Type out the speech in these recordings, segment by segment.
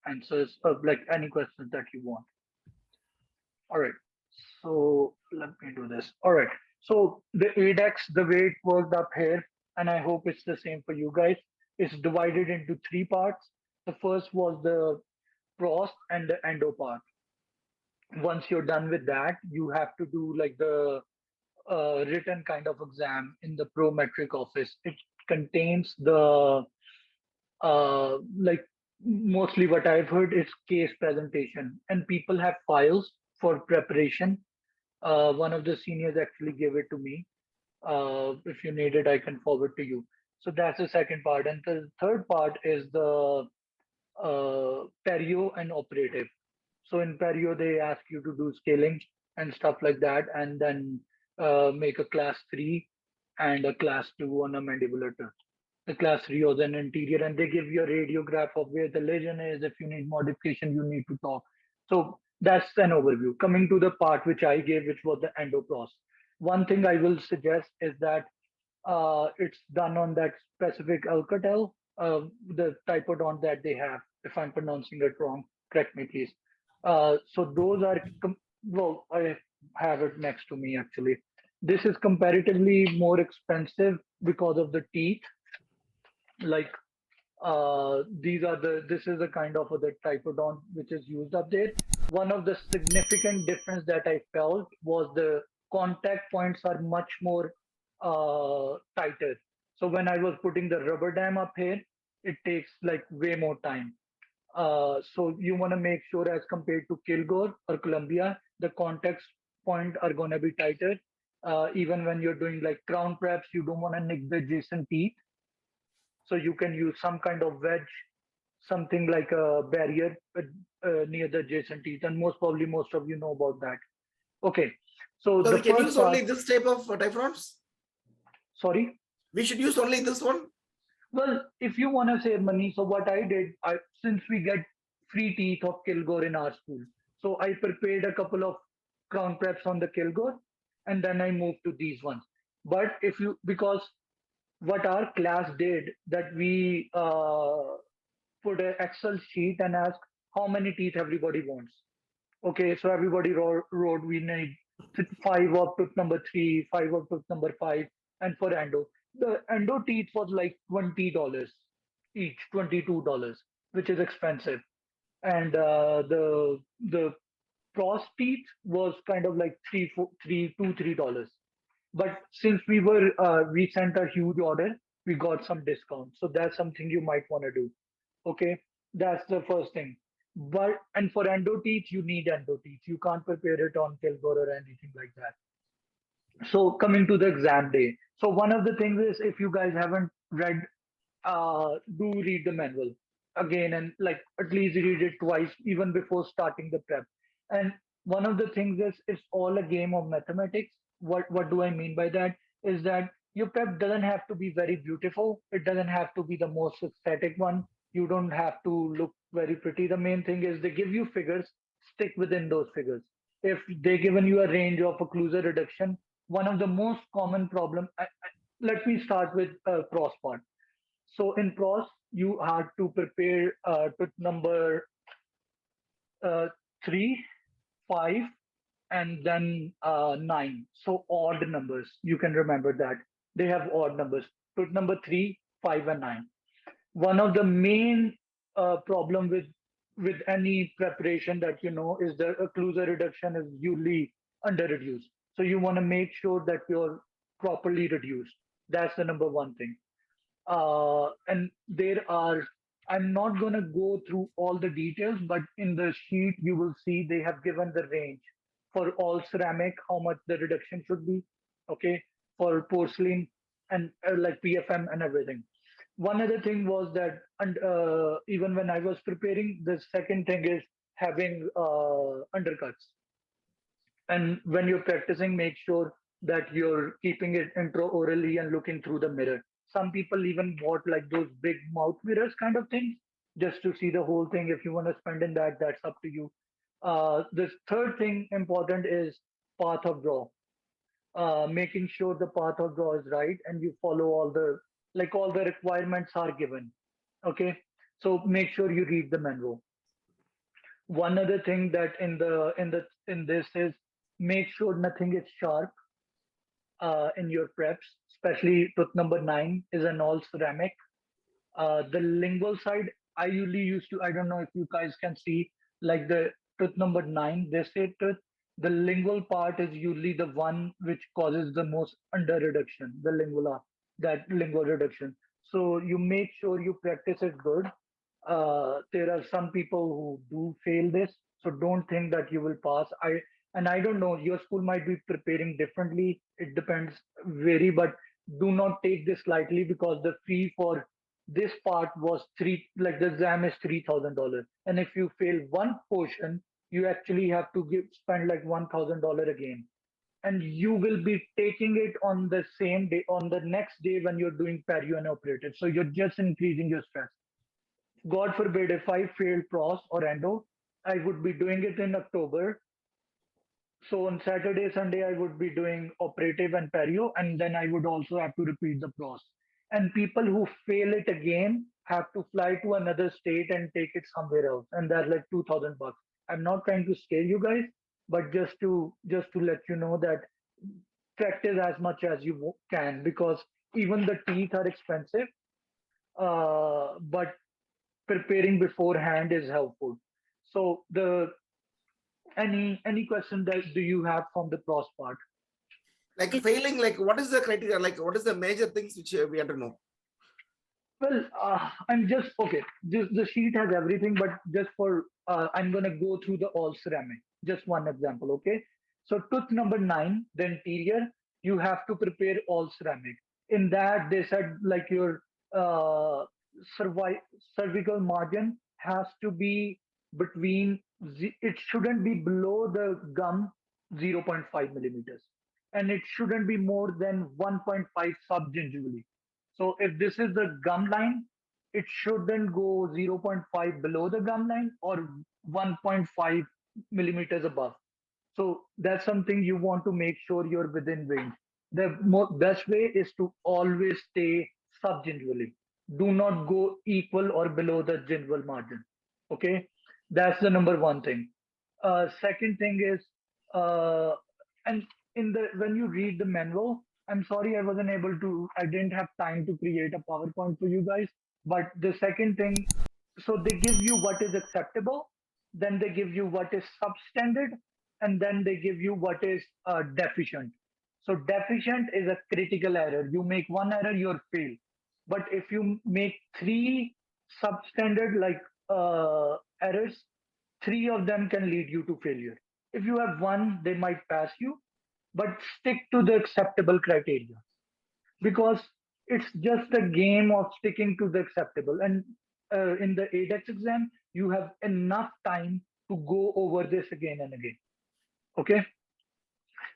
answers of like any questions that you want. All right. So let me do this. All right. So the ADEX, the way it worked up here, and I hope it's the same for you guys, is divided into three parts. The first was the pros and the endo part. Once you're done with that, you have to do like the written kind of exam in the prometric office. It contains the like mostly what I've heard is case presentation, and people have files for preparation. One of the seniors actually gave it to me. If you need it, I can forward to you. So that's the second part, and the third part is the perio and operative. So in perio, they ask you to do scaling and stuff like that, and then make a class three and a class two on a mandibular tooth. The class three was an interior, and they give you a radiograph of where the lesion is. If you need modification, you need to talk. So that's an overview. Coming to the part which I gave, which was the endopros. One thing I will suggest is that it's done on that specific Alcatel, the typodont that they have. If I'm pronouncing it wrong, correct me, please. So those are, well, I have it next to me actually. This is comparatively more expensive because of the teeth. Like these are this is the kind of the typodont which is used up there. One of the significant difference that I felt was the contact points are much more tighter. So when I was putting the rubber dam up here, it takes like way more time. So you want to make sure as compared to Kilgore or Columbia, the contact point are going to be tighter. Even when you're doing like crown preps, you don't want to nick the adjacent teeth, so you can use some kind of wedge, something like a barrier near the adjacent teeth. And most probably, most of you know about that. Okay. So So the we can first use part, only this type of typhrons? sorry. We should use only this one? Well, if you want to save money, so what I did, since we get free teeth of Kilgore in our school, so I prepared a couple of crown preps on the Kilgore, and then I moved to these ones. But if you, because what our class did, that we put an Excel sheet and ask how many teeth everybody wants. Okay, so everybody wrote we need five of tooth number three, five of tooth number five, and for endo, the endo teeth was like $20 each, $22, which is expensive, and the pros teeth was kind of like $3. But since we sent a huge order, we got some discount. So that's something you might want to do. Okay, that's the first thing. But and for endo teeth, you need endo teeth. You can't prepare it on Kilgore or anything like that. So coming to the exam day. So one of the things is, if you guys haven't read, do read the manual again, and like at least read it twice even before starting the prep. And one of the things is, it's all a game of mathematics. What do I mean by that? Is that your prep doesn't have to be very beautiful. It doesn't have to be the most aesthetic one. You don't have to look very pretty. The main thing is they give you figures, stick within those figures. If they given you a range of occlusal reduction, one of the most common problem. Let me start with cross part. So in pros, you have to prepare to number uh, three, five, and then nine. So odd numbers. You can remember that they have odd numbers. Put number three, five, and nine. One of the main problem with any preparation that you know is the occlusal reduction is usually under reduced. So you want to make sure that you're properly reduced. That's the number one thing. And there are, I'm not going to go through all the details, but in the sheet you will see they have given the range for all ceramic, how much the reduction should be. Okay, for porcelain and like PFM and everything. One other thing was that, and even when I was preparing, the second thing is having undercuts. And when you're practicing, make sure that you're keeping it intraorally and looking through the mirror. Some people even bought like those big mouth mirrors kind of things just to see the whole thing. If you want to spend in that, that's up to you. The third thing important is path of draw. Making sure the path of draw is right and you follow all the requirements are given. Okay, so make sure you read the manual. One other thing that in this is make sure nothing is sharp in your preps, especially tooth number 9 is an all ceramic. The lingual side, I usually used to, I don't know if you guys can see, like the tooth number 9, they say tooth. The lingual part is usually the one which causes the most under reduction, the lingula, that lingual reduction. So you make sure you practice it good. There are some people who do fail this, so don't think that you will pass. I don't know, your school might be preparing differently. It depends, vary, but do not take this lightly because the fee for this part was like the exam is $3,000, and if you fail one portion, you actually have to spend like $1,000 again, and you will be taking it on the same day, on the next day when you're doing perio and operative. So you're just increasing your stress. God forbid if I failed pros or endo, I would be doing it in October. So on Saturday, Sunday, I would be doing operative and perio, and then I would also have to repeat the pros. And people who fail it again have to fly to another state and take it somewhere else, and that's like $2,000. I'm not trying to scare you guys, but just to let you know that practice as much as you can, because even the teeth are expensive. But preparing beforehand is helpful. So the any question that do you have from the pros part? Like failing, like what is the criteria? Like what is the major things which we have to know? Well, I'm just okay. The sheet has everything, but just for I'm gonna go through the all ceramic. Just one example, okay? So tooth number 9, the interior, you have to prepare all ceramic. In that, they said like your uh, cervi- cervical margin has to be between. It shouldn't be below the gum 0.5 millimeters, and it shouldn't be more than 1.5 subgingivally. So if this is the gum line, it shouldn't go 0.5 below the gum line or 1.5 millimeters above. So that's something you want to make sure you're within range. The best way is to always stay subgingivally. Do not go equal or below the gingival margin. Okay, that's the number one thing. Second thing is, and in the when you read the manual, I'm sorry I wasn't able to. I didn't have time to create a PowerPoint for you guys. But the second thing, so they give you what is acceptable, then they give you what is substandard, and then they give you what is deficient. So deficient is a critical error. You make one error, you're failed. But if you make three substandard like errors, three of them can lead you to failure. If you have one, they might pass you, but stick to the acceptable criteria because it's just a game of sticking to the acceptable. And in the ADEX exam, you have enough time to go over this again and again. Okay.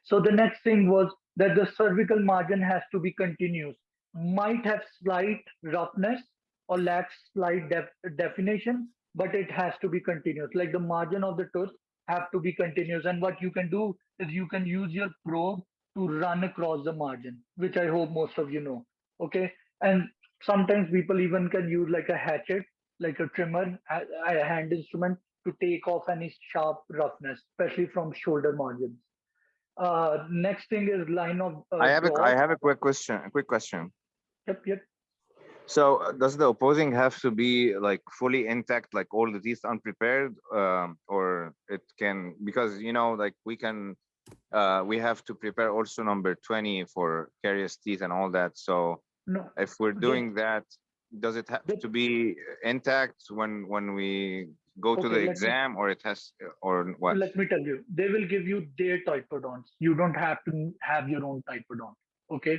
So the next thing was that the cervical margin has to be continuous, might have slight roughness or lacks slight definition, but it has to be continuous. Like the margin of the tooth have to be continuous. And what you can do is you can use your probe to run across the margin, which I hope most of you know. Okay. And sometimes people even can use like a hatchet, like a trimmer, a hand instrument to take off any sharp roughness, especially from shoulder margins. Next thing is line of I draws. have a quick question. A quick question. Yep, yep. So does the opposing have to be like fully intact, like all the teeth unprepared, or it can, because like we have to prepare also number 20 for carious teeth and all that. So No, if we're the, doing that, does it have the to be intact when we go to the okay. exam, or it has, or what? Let me tell you. They will give you their typodonts. You don't have to have your own typodont. Okay.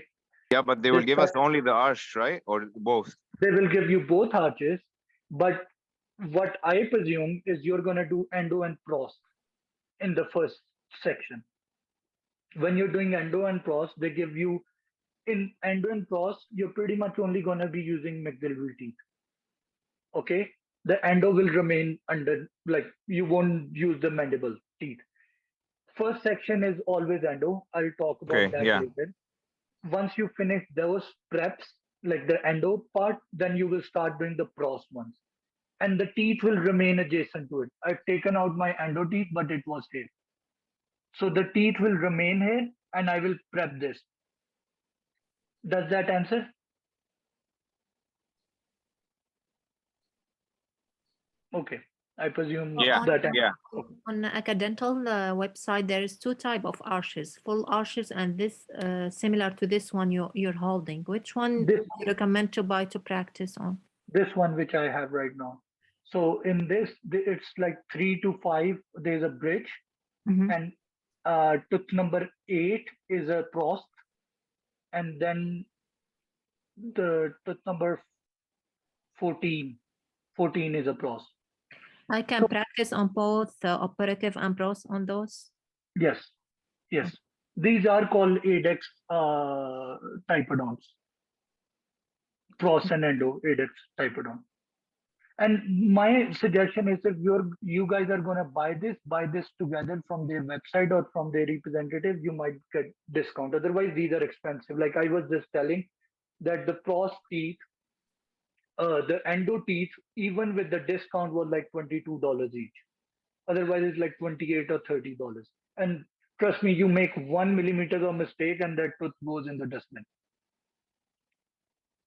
Yeah, but they will This give us only the arch, right? Or both? they will give you both arches, but what I presume is you're gonna do endo and pros in the first section. When you're doing endo and pros, they give you in endo and pros, you're pretty much only gonna be using maxillary teeth. Okay, the endo will remain under, like you won't use the mandible teeth. First section is always endo. I'll talk about Okay, that yeah. later. Once you finish those preps, like the endo part, then you will start doing the pros ones. and the teeth will remain adjacent to it. I've taken out my endo teeth, but it was here. So the teeth will remain here, and I will prep this. Does that answer? Okay. I presume Yeah, that yeah. On the Acadental website, there is two type of arches: full arches and this similar to this one you're holding. Which one this you recommend to buy to practice on? this one which I have right now. So in this, it's like 3 to 5. There's a bridge, Mhm. and tooth number 8 is a prost, and then the tooth number 14, 14 is a prost. I can So practice on both operative and pros on those. yes, yes, these are called Adex typodonts, pros and endo Adex typodont. And my suggestion is, if you guys are gonna buy this together from their website or from their representative, you might get discount. Otherwise, these are expensive. Like I was just telling that the pros teeth, the endo teeth, even with the discount, was like $22 each. Otherwise, it's like 28 or $30. And trust me, you make 1 millimeter of mistake, and that tooth goes in the dustbin.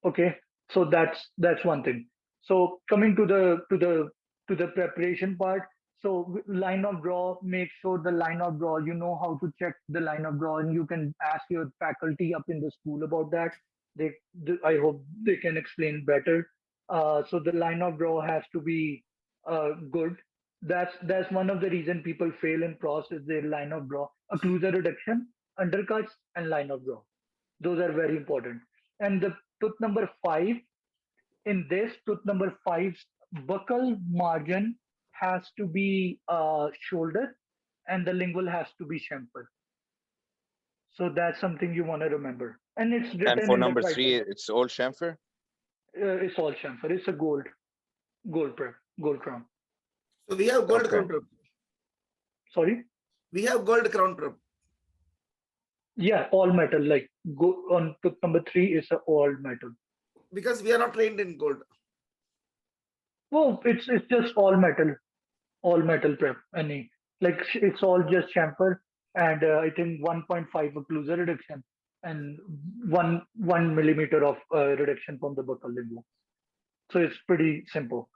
Okay, so that's one thing. So coming to the preparation part. So line of draw, make sure the line of draw, you know how to check the line of draw, and you can ask your faculty up in the school about that. I hope they can explain better. So the line of draw has to be good. That's one of the reason people fail in pros, is their line of draw, occlusal reduction, undercuts, and line of draw. Those are very important. And the tooth number 5, in this tooth number 5's buccal margin has to be shoulder, and the lingual has to be chamfer. So that's something you want to remember. And it's And written for in the number 3, criteria. it's all chamfer. It's all chamfer. It's a gold crown. So we have gold Okay. crown prep. Sorry. We have gold crown prep. Yeah, all metal. Like go on tooth number 3 is a all metal. Because we are not trained in gold. Well, it's just all metal prep. Any, like it's all just chamfer, and I think 1.5 occlusal reduction, and 1 millimeter of reduction from the buccal lingual. So it's pretty simple.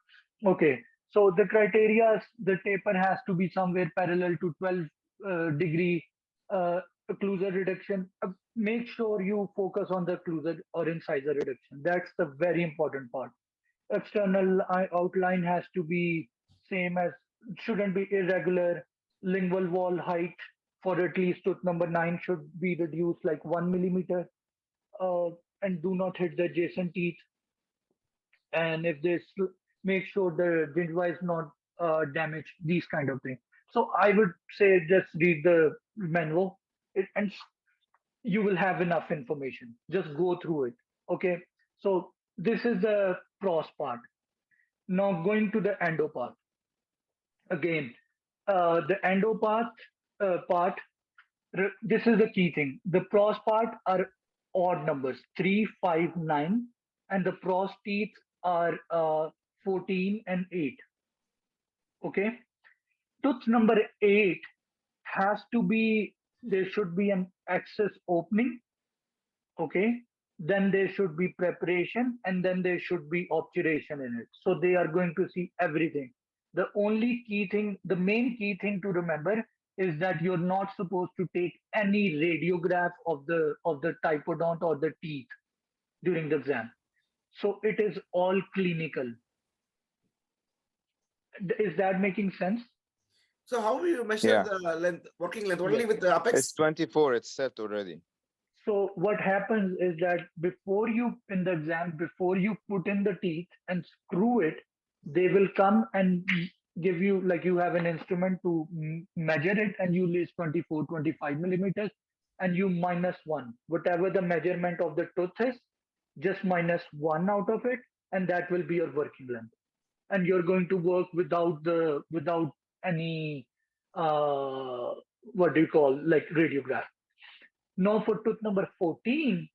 Okay, so the criteria: the taper has to be somewhere parallel to 12 degree occlusal reduction. Make sure you focus on the occlusal or incisor reduction. That's the very important part. External outline has to be same as, shouldn't be irregular. Lingual wall height for at least tooth number 9 should be reduced like 1 millimeter, and do not hit the adjacent teeth. And if this, make sure the gingiva is not damaged, these kind of things. So I would say just read the manual, and you will have enough information. Just go through it. Okay, so this is the pros part. Now going to the endo part. Again, the endo part, this is the key thing. The pros part are odd numbers, 3, 5, 9, and the pros teeth are 14 and 8. Okay, tooth number 8 has to be, there should be an access opening. Okay, then there should be preparation, and then there should be obturation in it. So they are going to see everything. The only key thing, the main key thing to remember, is that you're not supposed to take any radiograph of the typodont or the teeth during the exam. So it is all clinical. Is that making sense? So how do you measure Yeah. the length, working length? Only Yeah. with the It's apex? 24. It's set already. So what happens is that before you, in the exam, before you put in the teeth and screw it, they will come and give you, like, you have an instrument to measure it, and you list 24, 25 millimeters, and you -1. Whatever the measurement of the tooth is, just -1 out of it, and that will be your working length. And you're going to work without any what do you call, like, radiograph. Now for tooth number 14,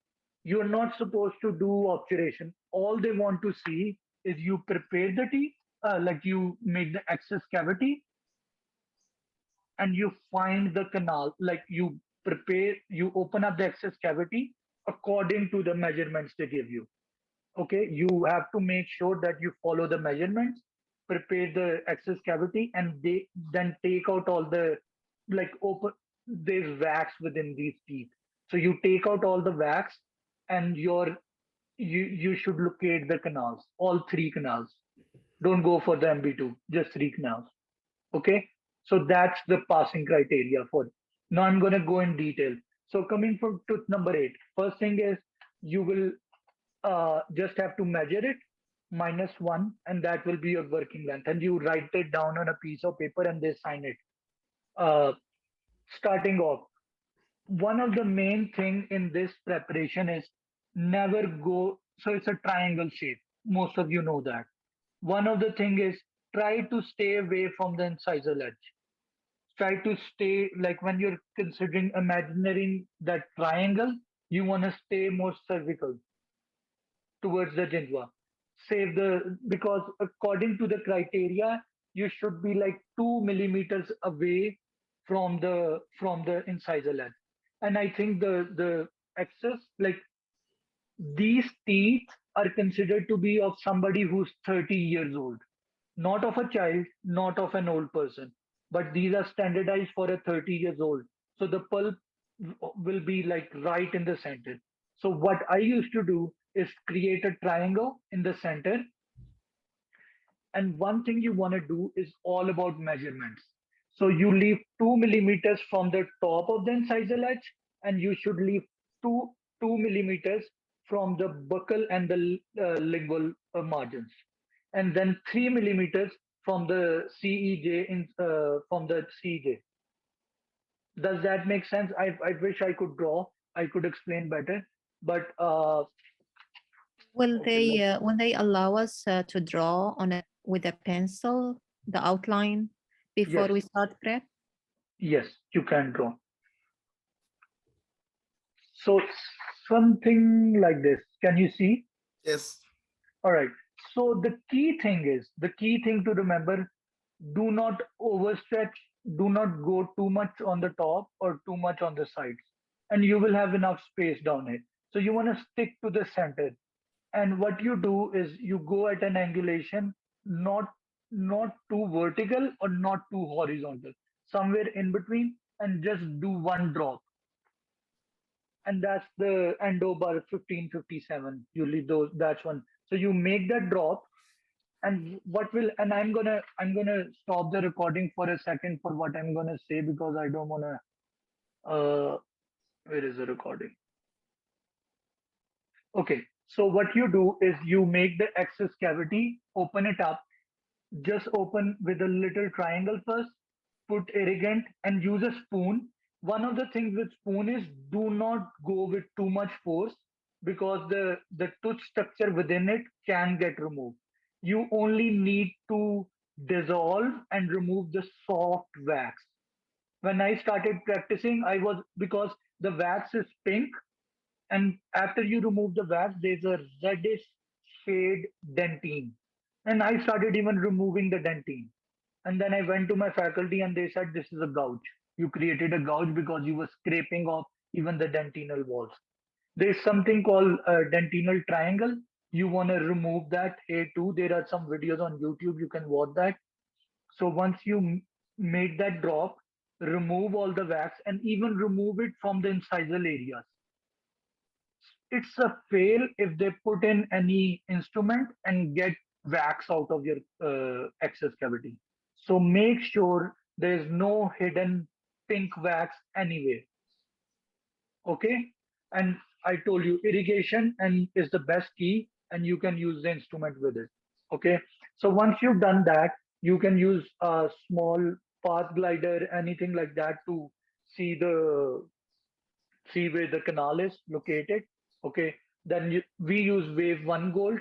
you're not supposed to do obturation. All they want to see is you prepare the teeth like you make the excess cavity and you find the canal, like you open up the excess cavity according to the measurements they give you. Okay, you have to make sure that you follow the measurements, prepare the excess cavity, and they then take out all the, like, open, there's wax within these teeth. So you take out all the wax, and you should locate the canals, all three canals. Don't go for the MB2, just three canals. Okay, so that's the passing criteria for it. Now I'm going to go in detail. So coming from to number 8, first thing is you will just have to measure it -1, and that will be your working length, and you write it down on a piece of paper and they sign it. uh, Starting off, one of the main thing in this preparation is never go, so it's a triangle shape, most of you know that. One of the thing is, try to stay away from the incisor ledge. Try to stay, like, when you're considering imagining that triangle, you want to stay more cervical towards the gingiva. Save the, because according to the criteria, you should be like 2 millimeters away from the incisor ledge. And I think the excess, like, these teeth are considered to be of somebody who's 30 years old, not of a child, not of an old person, but these are standardized for a 30 years old. So the pulp will be like right in the center. So what I used to do is create a triangle in the center. And one thing you want to do is all about measurements. So you leave 2 millimeters from the top of the incisor ledge, and you should leave two millimeters from the buccal and the lingual margins, and then 3 millimeters from the CEJ from the CEJ. Does that make sense? I wish I could draw. I could explain better, but okay, Will they allow us to draw on it with a pencil, the outline before yes, we start prep? yes, you can draw. So something like this. Can you see? Yes. All right. So the key thing to remember, do not overstretch, do not go too much on the top or too much on the sides, and you will have enough space down here. So you want to stick to the center. And what you do is you go at an angulation, not not too vertical or not too horizontal, somewhere in between, and just do one drop. And that's the endo bar 1557. You leave those, that's one. So you make that drop, and what will, and I'm gonna stop the recording for a second for what I'm gonna say, because I don't wanna where is the recording? Okay, so what you do is you make the excess cavity, open it up, just open with a little triangle first, put irrigant and use a spoon. One of the things with spoon is, do not go with too much force, because the tooth structure within it can get removed. You only need to dissolve and remove the soft wax. When I started practicing, I was, because the wax is pink, and after you remove the wax, there's a reddish shade dentine. And I started even removing the dentine. And then I went to my faculty and they said, this is a gouge. You created a gouge because you were scraping off even the dentinal walls. There's something called a dentinal triangle. You want to remove that here too. There are some videos on YouTube. You can watch that. So once you make that drop, remove all the wax and even remove it from the incisal areas. It's a fail if they put in any instrument and get wax out of your excess cavity. So make sure there is no hidden pink wax anywhere. Okay. And I told you irrigation and is the best key, and you can use the instrument with it. Okay. So once you've done that, you can use a small path glider, anything like that, to see the see where the canal is located. Okay. Then we use wave one gold.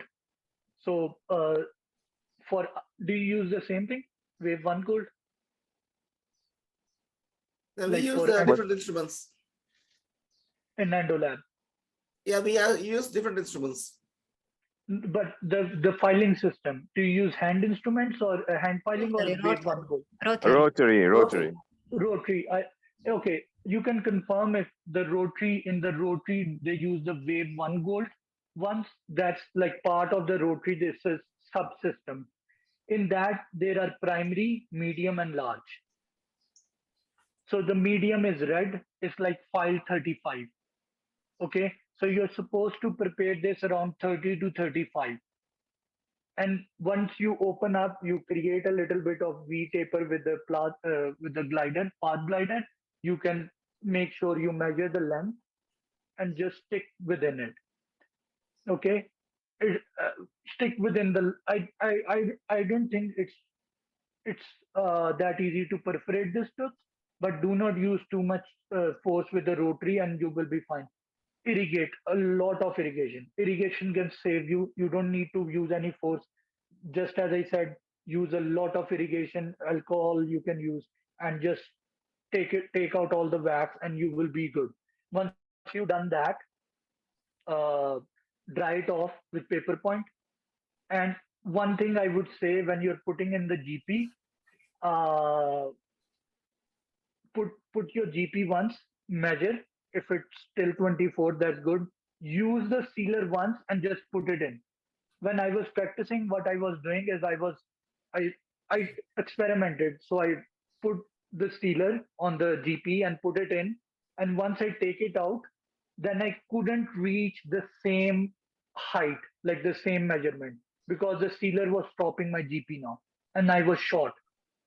So for, do you use the same thing? Wave one gold? Then we Like use for the What? different instruments. in Endolab? Yeah, we use different instruments. But the filing system, do you use hand instruments or hand filing or Rotary, wave one goal? Rotary, rotary. Rotary. Okay. You can confirm if the rotary, in the rotary they use the wave one gold. Once that's like part of the rotary, this is subsystem. In that there are primary, medium, and large. So the medium is red. It's like file 35. Okay. So you're supposed to prepare this around 30 to 35. And once you open up, you create a little bit of V taper with the with the glider, path glider. You can make sure you measure the length and just stick within it. Okay, stick within the. I don't think it's that easy to perforate this tooth, but do not use too much force with the rotary, and you will be fine. Irrigate, a lot of irrigation. Irrigation can save you. You don't need to use any force. Just as I said, use a lot of irrigation, alcohol you can use, and just take out all the wax, and you will be good. Once you've done that, uh, dry it off with paper point. And one thing I would say, when you're putting in the GP, uh, put your GP once, measure. If it's still 24, that's good. Use the sealer once and just put it in. When I was practicing, what I was doing is I I experimented. So I put the sealer on the GP and put it in. And once I take it out, then I couldn't reach the same height, like the same measurement, because the sealer was stopping my GP now, and I was short.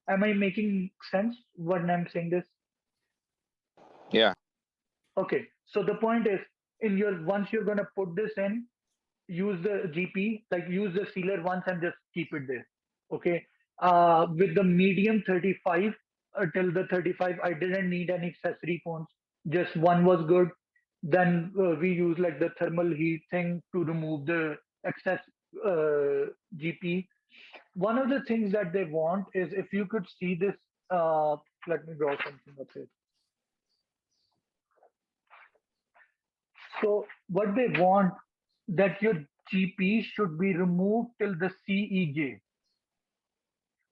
Am I making sense when I'm saying this? Yeah. Okay. So the point is, in your once you're gonna put this in, use the GP, like use the sealer once and just keep it there. Okay. With the medium 35 till the 35, I didn't need any accessory phones. Just one was good. Then we use like the thermal heat thing to remove the excess GP. One of the things that they want is, if you could see this, let me draw something up here. So what they want, that your GP should be removed till the CEJ.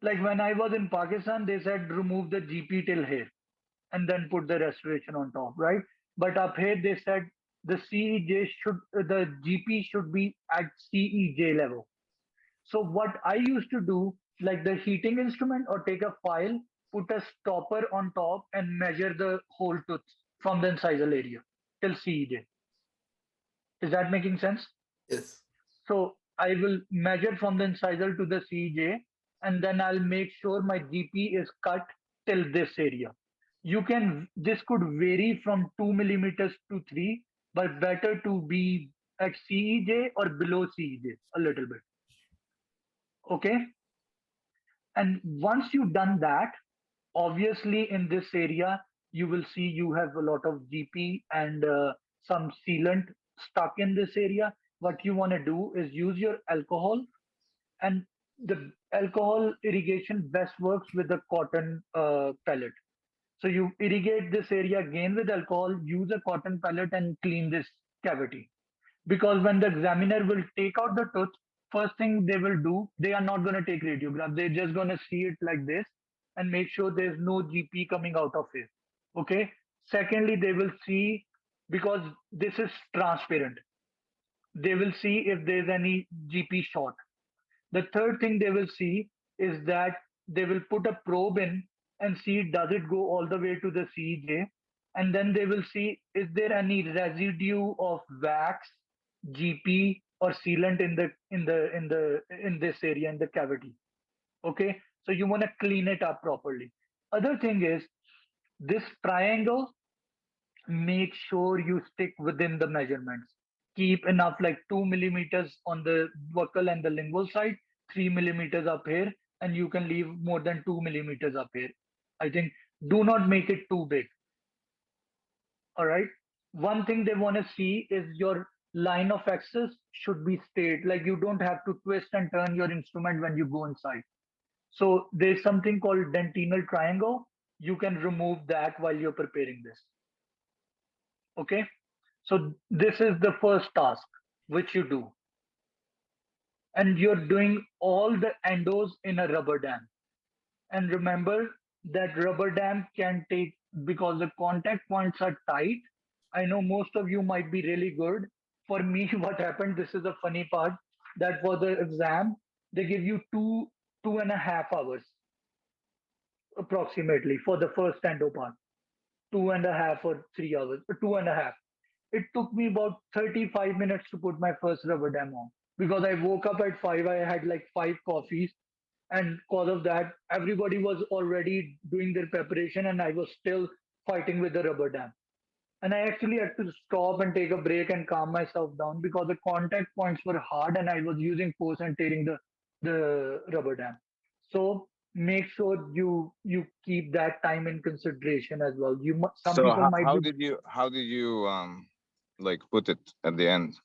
Like when I was in Pakistan, they said remove the GP till here and then put the restoration on top, right? But up here they said the GP should be at CEJ level. So what I used to do, like the heating instrument, or take a file, put a stopper on top and measure the whole tooth from the incisal area till CEJ. Is that making sense? Yes. So I will measure from the incisal to the CJ, and then I'll make sure my GP is cut till this area. This could vary from 2 millimeters to 3, but better to be at CEJ or below CEJ a little bit. Okay. And once you've done that, obviously in this area, you will see you have a lot of GP and some sealant stuck in this area. What you want to do is use your alcohol, and the alcohol irrigation best works with the cotton pellet. So you irrigate this area again with alcohol, use a cotton pellet and clean this cavity. Because when the examiner will take out the tooth, first thing they will do, they are not going to take radiograph. They're just going to see it like this and make sure there's no GP coming out of it. Okay. Secondly, they will see, because this is transparent, they will see if there's any GP short. The third thing they will see is that they will put a probe in and see, does it go all the way to the CJ, and then they will see, is there any residue of wax, GP, or sealant in this area, in the cavity. Okay, so you want to clean it up properly. Other thing is, this triangle, make sure you stick within the measurements. Keep enough, like 2 millimeters on the buccal and the lingual side, 3 millimeters up here, and you can leave more than 2 millimeters up here. I think, do not make it too big. All right. One thing they want to see is your line of access should be straight. Like you don't have to twist and turn your instrument when you go inside. So there's something called dentinal triangle. You can remove that while you're preparing this. Okay. So this is the first task which you do. and you're doing all the endos in a rubber dam. And remember that rubber dam can take, because the contact points are tight. I know most of you might be really good. For me, what happened, this is the funny part, that for the exam, they give you 2.5 hours approximately for the first endo part. 2.5 or 3 hours, 2.5. It took me about 35 minutes to put my first rubber dam on because I woke up at 5. I had like 5 coffees, and because of that, everybody was already doing their preparation, and I was still fighting with the rubber dam. And I actually had to stop and take a break and calm myself down because the contact points were hard, and I was using force and tearing the rubber dam. So make sure you keep that time in consideration as well. Some So people might be. how did you like put it at the end?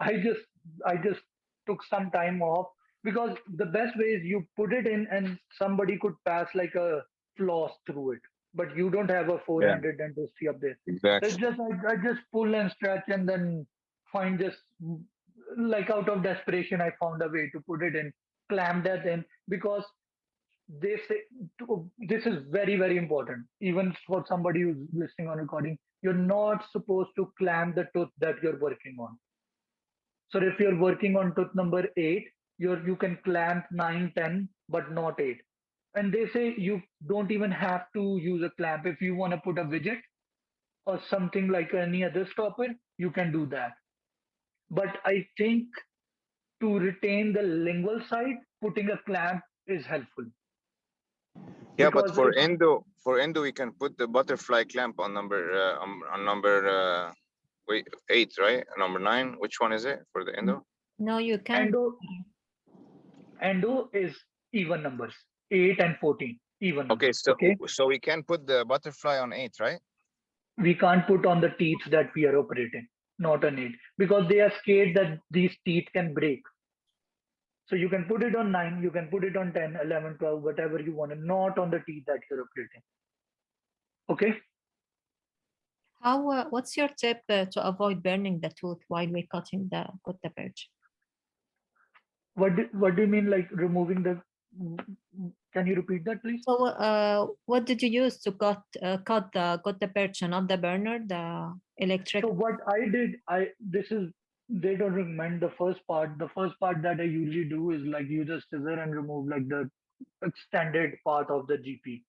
I just I just took some time off because the best way is you put it in and somebody could pass like a floss through it, but you don't have a Yeah, four-handed dentistry up there. It's exactly. just I just pull and stretch and then find just like out of desperation I found a way to put it in, clamp that in because they say this is very important even for somebody who's listening on recording. You're not supposed to clamp the tooth that you're working on. So if you're working on tooth number 8, you can clamp 9, 10, but not 8. And they say you don't even have to use a clamp. If you want to put a widget or something like any other stopper, you can do that. But I think to retain the lingual side, putting a clamp is helpful Yeah, but because if for endo we can put the butterfly clamp on number wait 8, right? Number 9. Which one is it for the endo? No, you can't. endo endo is even numbers, 8 and 14, even Okay, numbers. Okay. so we can put the butterfly on 8, right? We can't put on the teeth that we are operating, not on 8, because they are scared that these teeth can break. So you can put it on 9, you can put it on 10, 11, 12, whatever you want, not on the teeth that you're operating. Okay. How? What's your tip to avoid burning the tooth while we're cutting the perch? What do you mean, like removing the? Can you repeat that, please? So, what did you use to cut the perch, not the burner, the electric? So what I did, this is they don't recommend the first part. The first part that I usually do is like use a scissor and remove like the extended part of the GP.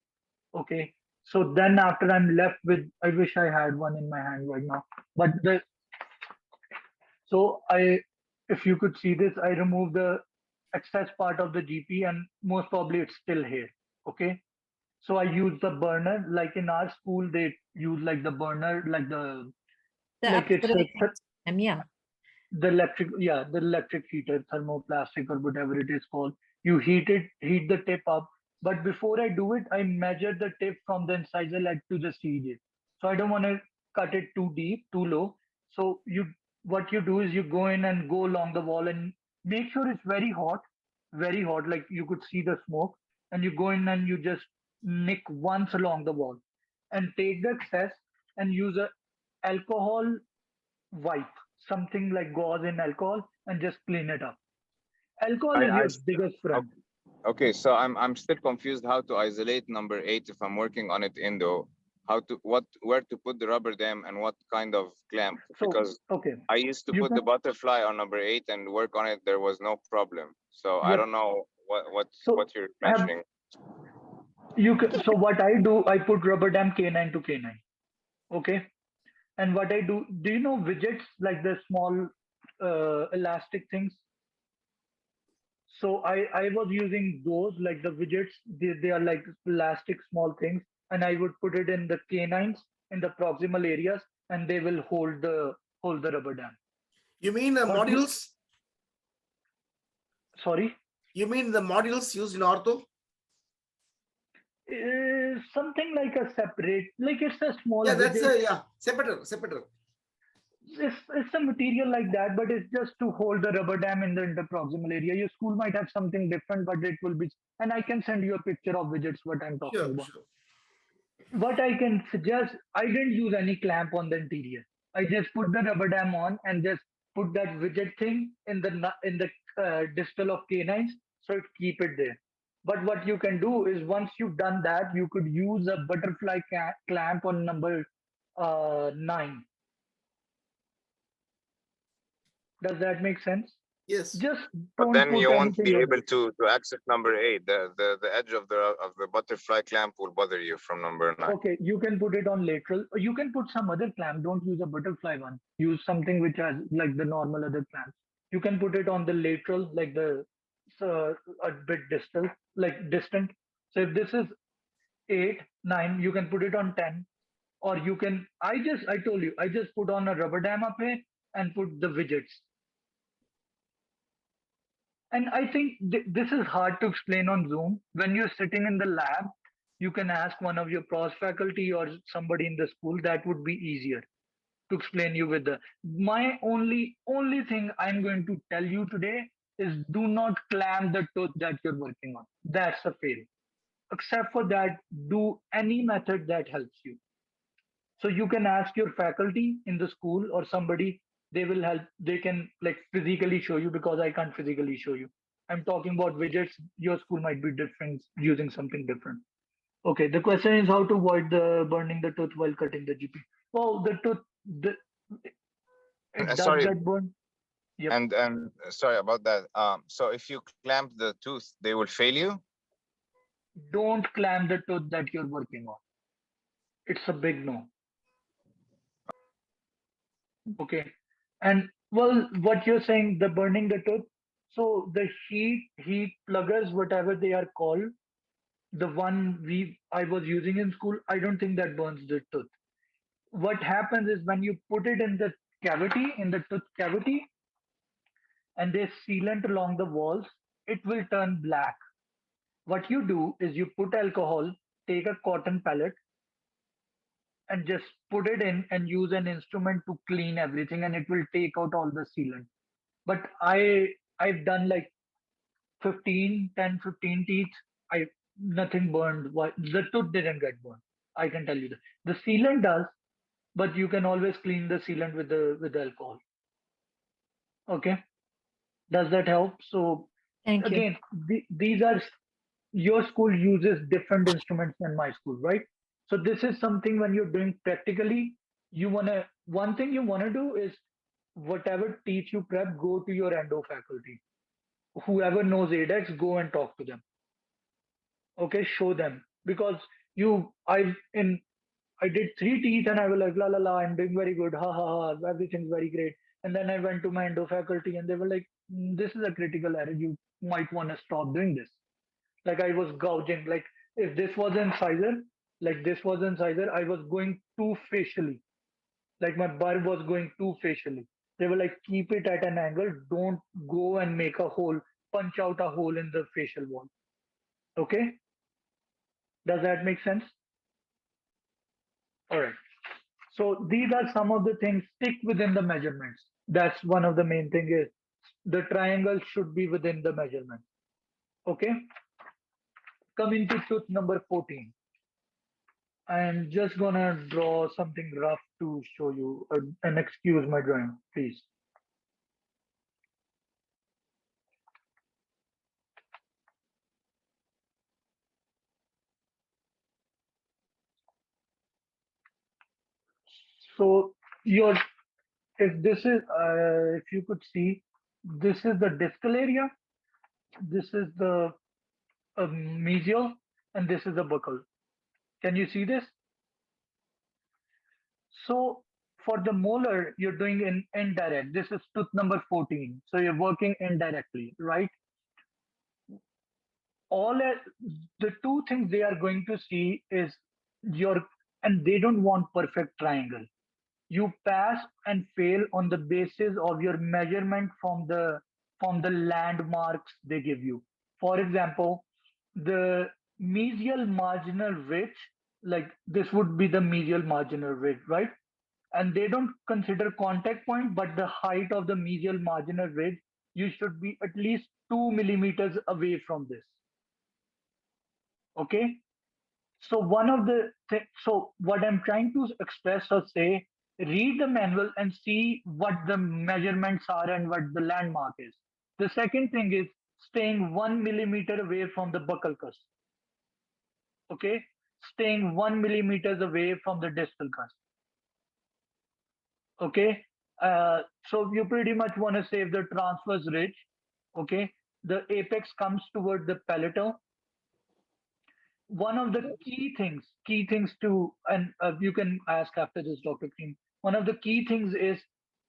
Okay. So then after I'm left with, I wish I had one in my hand right now. But if you could see this, I removed the excess part of the GP and most probably it's still here. Okay. So I use the burner, like in our school, they use like the burner, The like it's upgrading system, yeah. the electric heater, thermoplastic or whatever it is called. You heat the tip up. But before I do it, I measure the tip from the incisor leg to the CJ. So I don't want to cut it too deep, too low. So what you do is you go in and go along the wall and make sure it's very hot, like you could see the smoke. And you go in and you just nick once along the wall and take the excess and use a alcohol wipe, something like gauze in alcohol, and just clean it up. Alcohol is I your s- biggest friend. Okay, so I'm still confused how to isolate number 8 if I'm working on it endo. Where to put the rubber dam and what kind of clamp? So, Because okay, I used to you put the can, butterfly on number 8 and work on it. There was no problem. So I yep. don't know So, what you're have mentioning. you can, so what I do, I put rubber dam canine to canine. Okay. And what I do you know widgets like the small elastic things? So I was using those like the widgets. They are like elastic small things, and I would put it in the canines in the proximal areas, and they will hold the rubber dam. You mean the What you modules? Sorry, You mean the modules used in ortho? something like a separate, like it's a small Yeah, that's widget. a separator. It's a material like that, but it's just to hold the rubber dam in the interproximal area. Your school might have something different, but it will be. And I can send you a picture of widgets. What I'm talking Sure, about. sure. What I can suggest, I didn't use any clamp on the interior. I just put the rubber dam on and just put that widget thing in the distal of canines, so it keep it there. But what you can do is once you've done that, you could use a butterfly clamp on number 9. Does that make sense? Yes. Just But don't then put you won't anything be else. able to access number 8. The edge of the butterfly clamp will bother you from number 9. Okay, you can put it on lateral. Or you can put some other clamp. Don't use a butterfly one. Use something which has like the normal other clamps. You can put it on the lateral, like the a bit distal, like distant. So if this is 8, 9, you can put it on 10, or you can. I told you, I just put on a rubber dam up here and put the widgets. And I think this is hard to explain on Zoom. When you're sitting in the lab, you can ask one of your pros faculty or somebody in the school. That would be easier to explain you with the. My only thing I'm going to tell you today is do not clamp the tooth that you're working on. That's a fail. Except for that, do any method that helps you. So you can ask your faculty in the school or somebody, they will help. They can like physically show you because I can't physically show you. I'm talking about widgets. Your school might be different, using something different. Okay, the question is how to avoid the burning the tooth while cutting the GP. Well, the tooth, the, it does Sorry, get burned. Yep. and sorry about that. So if you clamp the tooth, they will fail you. Don't clamp the tooth that you're working on. It's a big no. Okay. And well, what you're saying, the burning the tooth. So the heat pluggers, whatever they are called, the one I was using in school, I don't think that burns the tooth. What happens is when you put it in the cavity, in the tooth cavity, and there's sealant along the walls, it will turn black. What you do is you put alcohol, take a cotton pellet, and just put it in and use an instrument to clean everything, and it will take out all the sealant. But I've done like 15 teeth. I Nothing burned. The tooth didn't get burned. I can tell you that. The sealant does, but you can always clean the sealant with the alcohol. Okay, does that help? So Thank you. again, these are your school uses different instruments than my school, right? So this is something when you're doing practically, one thing you wanna do is whatever teeth you prep, go to your endo faculty. Whoever knows Adex, go and talk to them. Okay, show them because I did 3 teeth and I was like la la la, I'm doing very good, ha ha ha, everything's very great. And then I went to my endo faculty and they were like, this is a critical error. You might want to stop doing this. Like I was gouging. Like if this was incisor, I was going too facially. Like my burr was going too facially. They were like, keep it at an angle. Don't go and make a hole, punch out a hole in the facial wall. Okay? Does that make sense? All right. So these are some of the things. Stick within the measurements. That's one of the main thing is the triangle should be within the measurement. Okay. Coming to tooth number 14. I'm just gonna draw something rough to show you and excuse my drawing, please. So your if you could see, this is the distal area, this is the mesial, and this is the buccal. Can you see this? So for the molar, you're doing in indirect. This is tooth number 14. So you're working indirectly, right? The two things they are going to see is your, and they don't want perfect triangle. You pass and fail on the basis of your measurement from the landmarks they give you. For example, the mesial marginal ridge, like this would be the mesial marginal ridge, right? And they don't consider contact point, but the height of the mesial marginal ridge, you should be at least 2 millimeters away from this. Okay. So so what I'm trying to express or say read the manual and see what the measurements are and what the landmark is. The second thing is staying 1 millimeter away from the buccal cusp. Okay, staying 1 millimeters away from the distal cusp. Okay, so you pretty much want to save the transverse ridge. Okay, the apex comes toward the palatal. One of the key things to, and you can ask after this, Dr. Cream. One of the key things is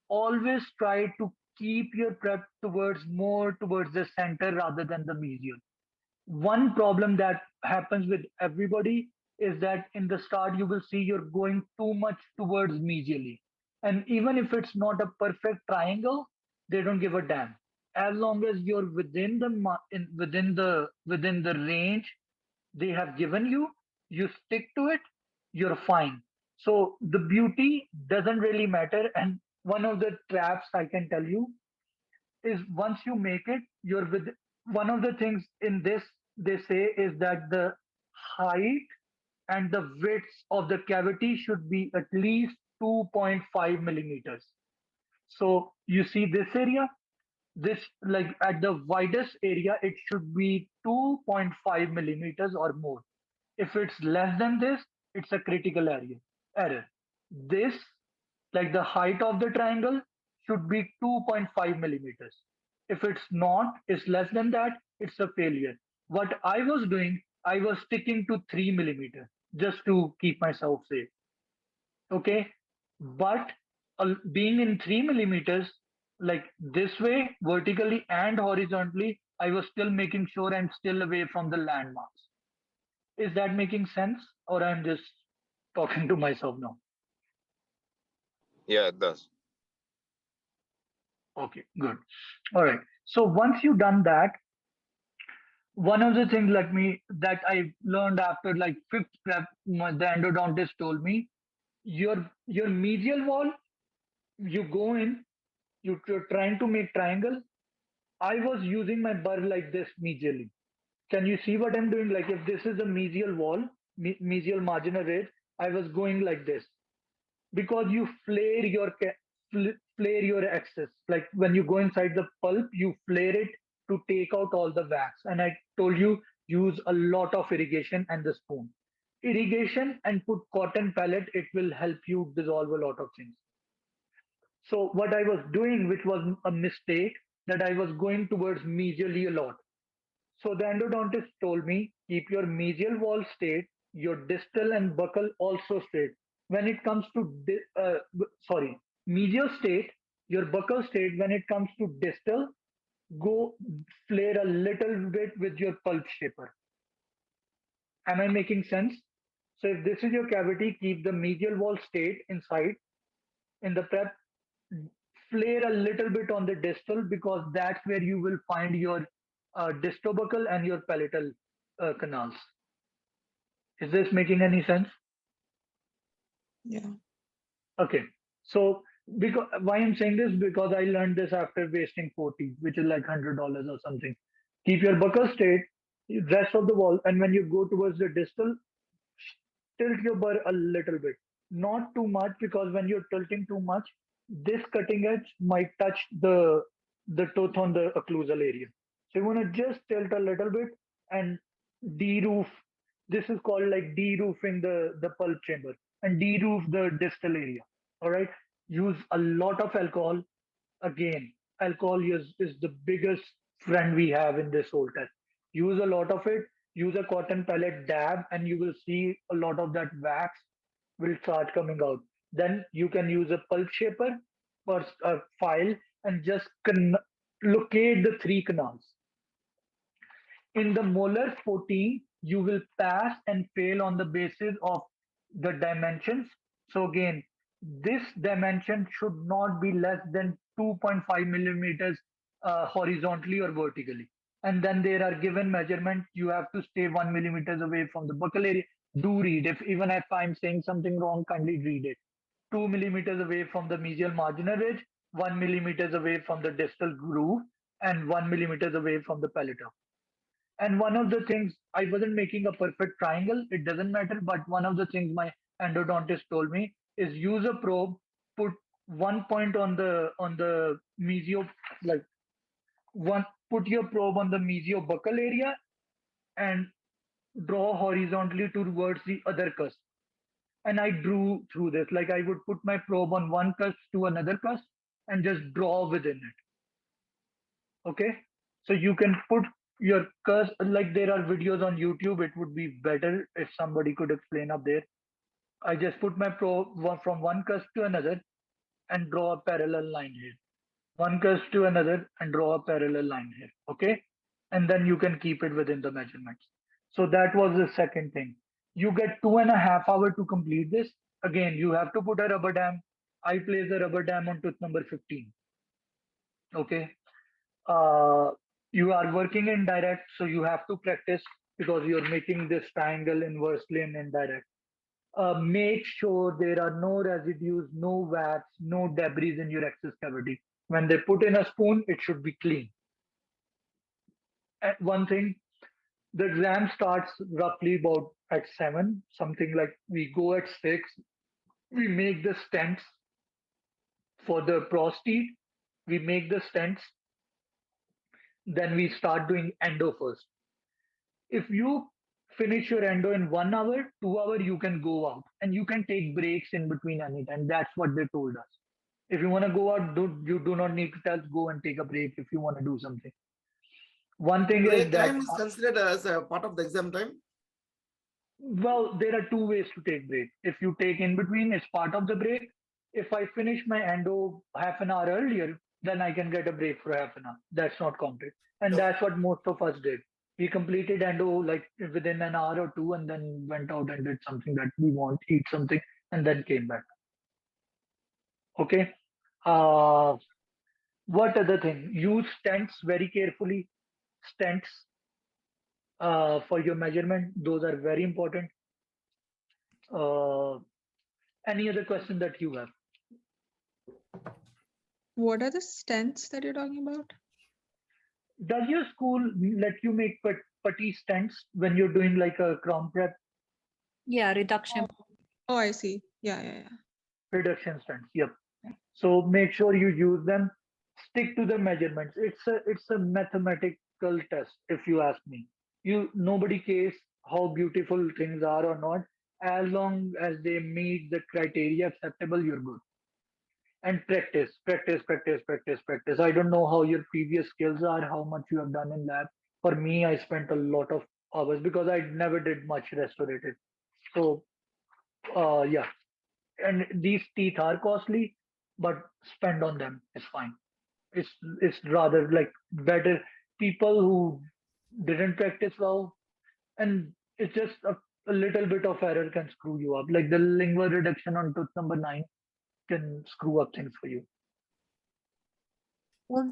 always try to keep your prep towards more towards the center rather than the medial. One problem that happens with everybody is that in the start you will see you're going too much towards medially, and even if it's not a perfect triangle, they don't give a damn as long as you're within the within the range they have given you, you stick to it, you're fine. So the beauty doesn't really matter. And one of the traps I can tell you is once you make it, you're with one of the things in this they say is that the height and the width of the cavity should be at least 2.5 millimeters. So you see this area, this like at the widest area, it should be 2.5 millimeters or more. If it's less than this, it's a critical area error. This, like the height of the triangle, should be 2.5 millimeters. If it's not, it's less than that, it's a failure. What I was doing, I was sticking to 3 millimeters just to keep myself safe. Okay, but being in 3 millimeters, like this way, vertically and horizontally, I was still making sure I'm still away from the landmarks. Is that making sense, or I'm just talking to myself now? Yeah, it does. Okay, good. All right. So once you've done that, one of the things like me that I learned after like fifth prep, the endodontist told me, your medial wall, you go in, you're trying to make triangle. I was using my burr like this medially. Can you see what I'm doing? Like if this is a mesial wall, mesial marginal ridge, I was going like this because you flare your excess. Like when you go inside the pulp, you flare it to take out all the wax. And I told you use a lot of irrigation and the spoon. Irrigation and put cotton pellet, it will help you dissolve a lot of things. So what I was doing, which was a mistake, that I was going towards medially a lot. So the endodontist told me, keep your mesial wall straight, your distal and buccal also straight. When it comes to, medial straight, your buccal straight, when it comes to distal, go flare a little bit with your pulp shaper. Am I making sense? So if this is your cavity, keep the medial wall straight inside. In the prep, flare a little bit on the distal because that's where you will find your distobuccal and your palatal canals. Is this making any sense? Yeah. Okay. So because why I'm saying this, because I learned this after wasting 40, which is like $100 or something. Keep your buccal straight, rest of the wall, and when you go towards the distal, tilt your burr a little bit. Not too much, because when you're tilting too much, this cutting edge might touch the tooth on the occlusal area. So you want to just tilt a little bit and de-roof. This is called like de-roofing the pulp chamber and de-roof the distal area. All right. Use a lot of alcohol. Again, alcohol is the biggest friend we have in this whole test. Use a lot of it. Use a cotton pellet dab, and you will see a lot of that wax will start coming out. Then you can use a pulp shaper or a file and just locate the three canals. In the molar 14, you will pass and fail on the basis of the dimensions. So again, this dimension should not be less than 2.5 millimeters horizontally or vertically. And then there are given measurements. You have to stay 1 millimeters away from the buccal area. Do read. If even if I'm saying something wrong, kindly read it. 2 millimeters away from the mesial marginal ridge, 1 millimeters away from the distal groove, and 1 millimeters away from the palatal. And one of the things, I wasn't making a perfect triangle, it doesn't matter, but one of the things my endodontist told me is use a probe put one point on the mesio, like one, put your probe on the mesiobuccal area and draw horizontally towards the other cusp. And I drew through this, like I would put my probe on one cusp to another cusp and just draw within it. Okay, so you can put your cusp, like there are videos on YouTube. It would be better if somebody could explain up there. I just put my probe from one cusp to another and draw a parallel line here. One cusp to another and draw a parallel line here. Okay, and then you can keep it within the measurements. So that was the second thing. You get 2.5 hours to complete this. Again, you have to put a rubber dam. I place a rubber dam on tooth number 15. Okay. You are working in direct, so you have to practice because you're making this triangle inversely and indirect. Make sure there are no residues, no wax, no debris in your access cavity. When they put in a spoon, it should be clean. And one thing, the exam starts roughly about at 7, something like we go at 6. We make the stents for the prostate. We make the stents. Then we start doing endo first. If you finish your endo in 1 hour, 2 hour, you can go out and you can take breaks in between anytime. That's what they told us. If you want to go out, you do not need to tell us go and take a break if you want to do something. One thing is Break that, time is considered as a part of the exam time. well, there are 2 ways to take break. If you take in between, it's part of the break. If I finish my endo half an hour earlier, then I can get a break for half an hour. That's not counted. And that's what most of us did. We completed endo like within an hour or 2 and then went out and did something that we want, eat something, and then came back. Okay. What other thing? Use stents very carefully. Stents for your measurement. Those are very important. Any other question that you have? What are the stents that you're talking about? Does your school let you make putty stents when you're doing like a crown prep? Yeah, reduction. Oh, I see. Yeah. Reduction stents. Yep. So make sure you use them. Stick to the measurements. It's a mathematical test, if you ask me. Nobody cares how beautiful things are or not. As long as they meet the criteria acceptable, you're good. And practice. I don't know how your previous skills are, how much you have done in lab. For me, I spent a lot of hours because I never did much restorative. So, yeah. And these teeth are costly, but spend on them is fine. It's rather like better people who didn't practice well, and it's just a little bit of error can screw you up. Like the lingual reduction on tooth number 9 can screw up things for you. Will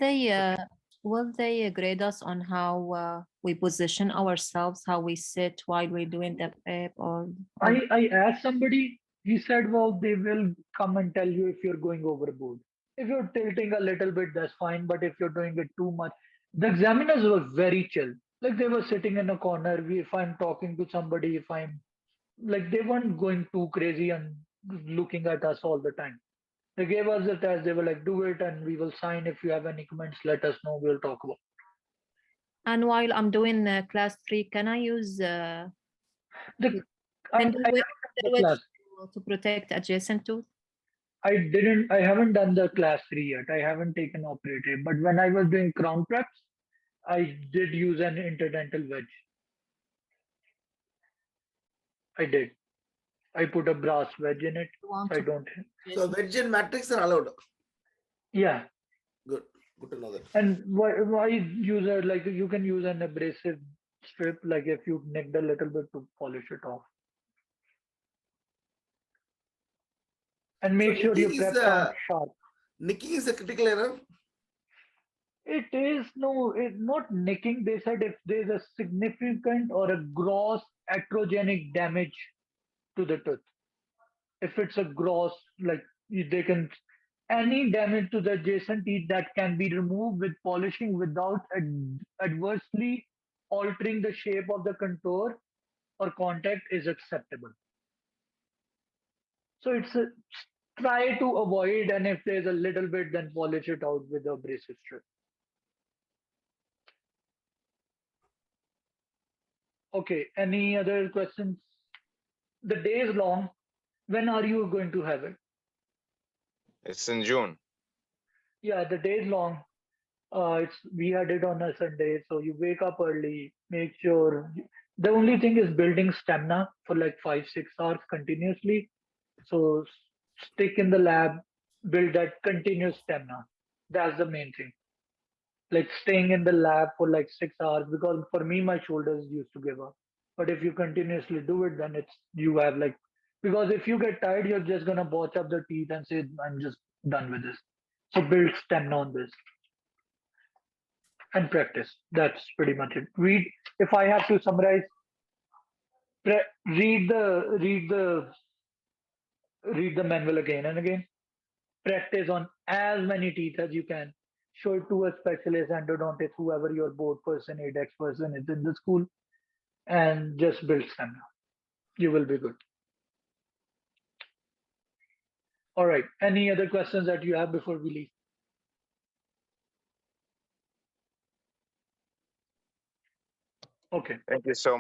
they grade us on how we position ourselves, how we sit while we're doing the prep, or I asked somebody, he said, well, they will come and tell you if you're going overboard. If you're tilting a little bit, that's fine. But if you're doing it too much, the examiners were very chill. Like they were sitting in a corner. If I'm talking to somebody, if I'm like, they weren't going too crazy and looking at us all the time. They gave us the test. They were like, do it and we will sign. If you have any comments, let us know. We'll talk about it. and while I'm doing class 3, can I use The, dental I wedge haven't done the class. to protect adjacent tooth? I haven't done the class 3 yet. I haven't taken operative. But when I was doing crown preps, I did use an interdental wedge. I did. I put a brass wedge in it. You want I to don't. So wedge and matrix are allowed. Yeah. Good to know that. And why use a, like you can use an abrasive strip, like if you nicked a little bit to polish it off. And make sure your nicking is preps aren't sharp. Nicking is a critical error. It is it's not nicking. They said if there's a significant or a gross atrogenic damage to the tooth. If it's a gross, like they can, any damage to the adjacent teeth that can be removed with polishing without adversely altering the shape of the contour or contact is acceptable. So try to avoid, and if there's a little bit, then polish it out with a abrasive strip. Okay, any other questions? The day is long. When are you going to have it? It's in June. Yeah, the day is long. We had it on a Sunday, so you wake up early, make sure. The only thing is building stamina for like 5-6 hours continuously. So stick in the lab, build that continuous stamina. That's the main thing. Like staying in the lab for like 6 hours, because for me, my shoulders used to give up. But if you continuously do it, then you have like, because if you get tired, you're just gonna botch up the teeth and say, I'm just done with this. So build stamina on this and practice. That's pretty much it. If I have to summarize, read the manual again and again. Practice on as many teeth as you can. Show it to a specialist, endodontist, whoever your board person, Adex person is in the school, and just build stamina. You will be good. All right. Any other questions that you have before we leave? Okay. Thank you so